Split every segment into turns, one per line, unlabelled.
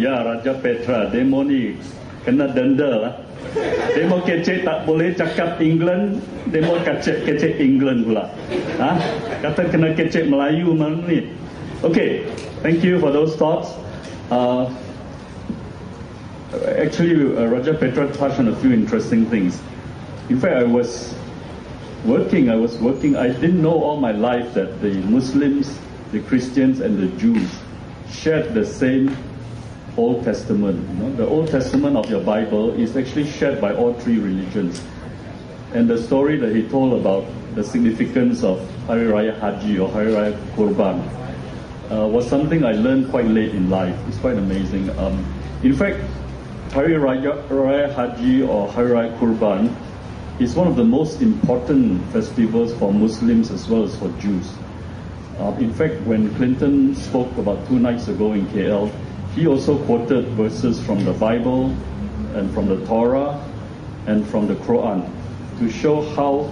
Ya, Raja Petra, demo ni kena denda lah. Demo kecek tak boleh cakap England, demo kecek England pula. Kata kena kecek Melayu mana ni. Okay, thank you for those thoughts. Actually, Raja Petra touched on a few interesting things. In fact, I was working. I didn't know all my life that the Muslims, the Christians, and the Jews shared the same Old Testament. The Old Testament of your Bible is actually shared by all three religions. And the story that he told about the significance of Hari Raya Haji or Hari Raya Kurban was something I learned quite late in life. It's quite amazing. In fact, Hari Raya Haji or Hari Raya Kurban is one of the most important festivals for Muslims as well as for Jews. In fact, when Clinton spoke about 2 nights ago in KL, he also quoted verses from the Bible and from the Torah and from the Quran to show how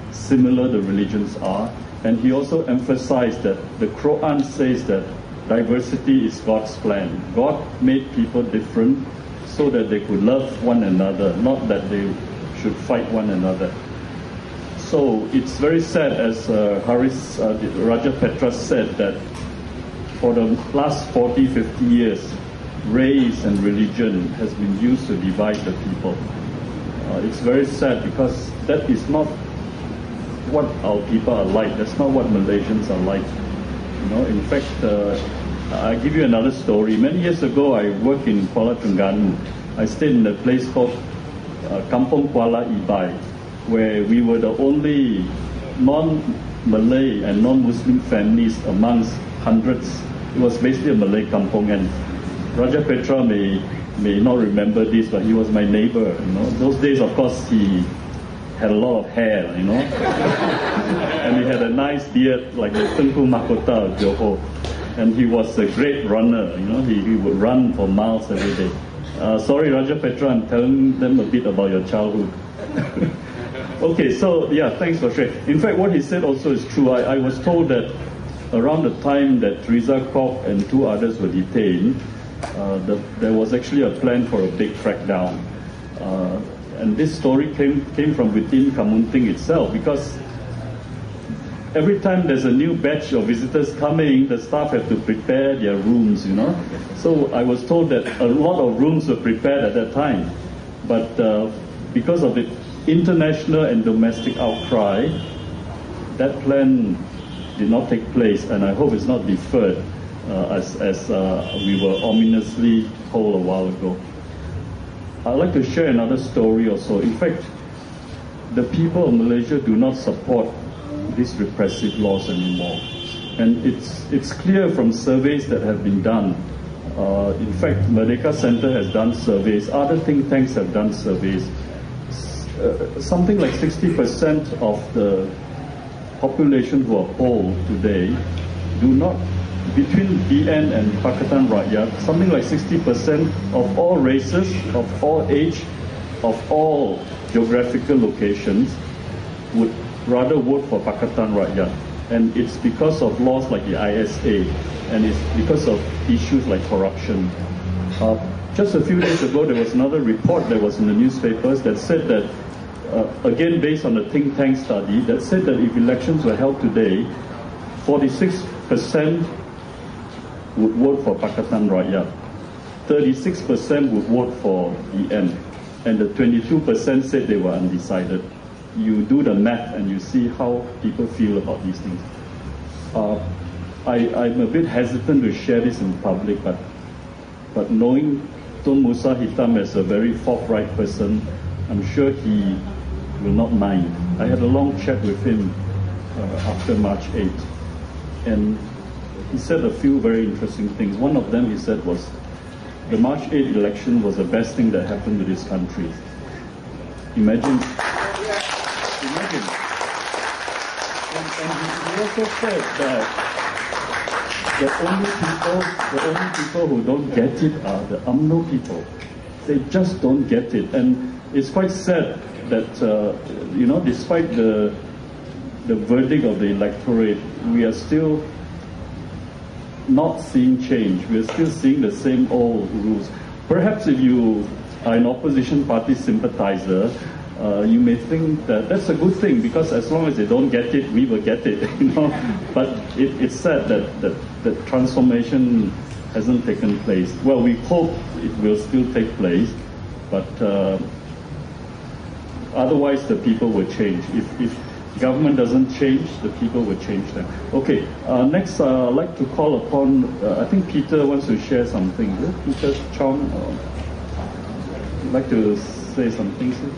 similar the religions are. And he also emphasized that the Quran says that diversity is God's plan. God made people different so that they could love one another, not that they should fight one another. So it's very sad, as Raja Petra said, that for the last 40, 50 years, race and religion has been used to divide the people. It's very sad because that is not what our people are like. That's not what Malaysians are like. In fact, I'll give you another story. Many years ago, I worked in Kuala Terengganu. I stayed in a place called Kampung Kuala Ibai, where we were the only non-Malay and non-Muslim families amongst hundreds. It was basically a Malay kampung, and Raja Petra may not remember this, but he was my neighbor. Those days, of course, he had a lot of hair, and he had a nice beard like the Tengku Mahkota of Yeoh, and he was a great runner. He would run for miles every day. Sorry, Raja Petra, I'm telling them a bit about your childhood. Okay, so yeah, thanks for sharing. In fact, what he said also is true. I was told that around the time that Teresa Kok and 2 others were detained, there was actually a plan for a big crackdown. And this story came from within Kamunting itself, because every time there's a new batch of visitors coming, the staff have to prepare their rooms, So I was told that a lot of rooms were prepared at that time. But because of the international and domestic outcry, that plan did not take place, and I hope it's not deferred as we were ominously told a while ago. I'd like to share another story also. In fact, the people of Malaysia do not support these repressive laws anymore. And it's clear from surveys that have been done. In fact, Merdeka Center has done surveys, other think tanks have done surveys. Something like 60% of the population who are polled today do not, between BN and Pakatan Rakyat, something like 60% of all races, of all age, of all geographical locations would rather vote for Pakatan Rakyat. And it's because of laws like the ISA, and it's because of issues like corruption. Just a few days ago, there was another report that was in the newspapers that said that, again based on a think tank study, that said that if elections were held today, 46% would vote for Pakatan Rakyat, 36% would vote for BN, and the 22% said they were undecided. You do the math and you see how people feel about these things. I'm a bit hesitant to share this in public, but knowing Tun Musa Hitam as a very forthright person, I'm sure he will not mind. I had a long chat with him after March 8th, and he said a few very interesting things. One of them he said was, the March 8th election was the best thing that happened to this country. Imagine. And he also said that the only people who don't get it are the UMNO people. They just don't get it. And it's quite sad that, despite the verdict of the electorate, we are still not seeing change. We're still seeing the same old rules. Perhaps if you are an opposition party sympathizer, you may think that that's a good thing, because as long as they don't get it, we will get it. But it's sad that transformation hasn't taken place. Well, we hope it will still take place, but otherwise the people will change. If government doesn't change, the people will change them. Okay, next I'd like to call upon, I think Peter wants to share something. Peter Chong, would like to say something, sir?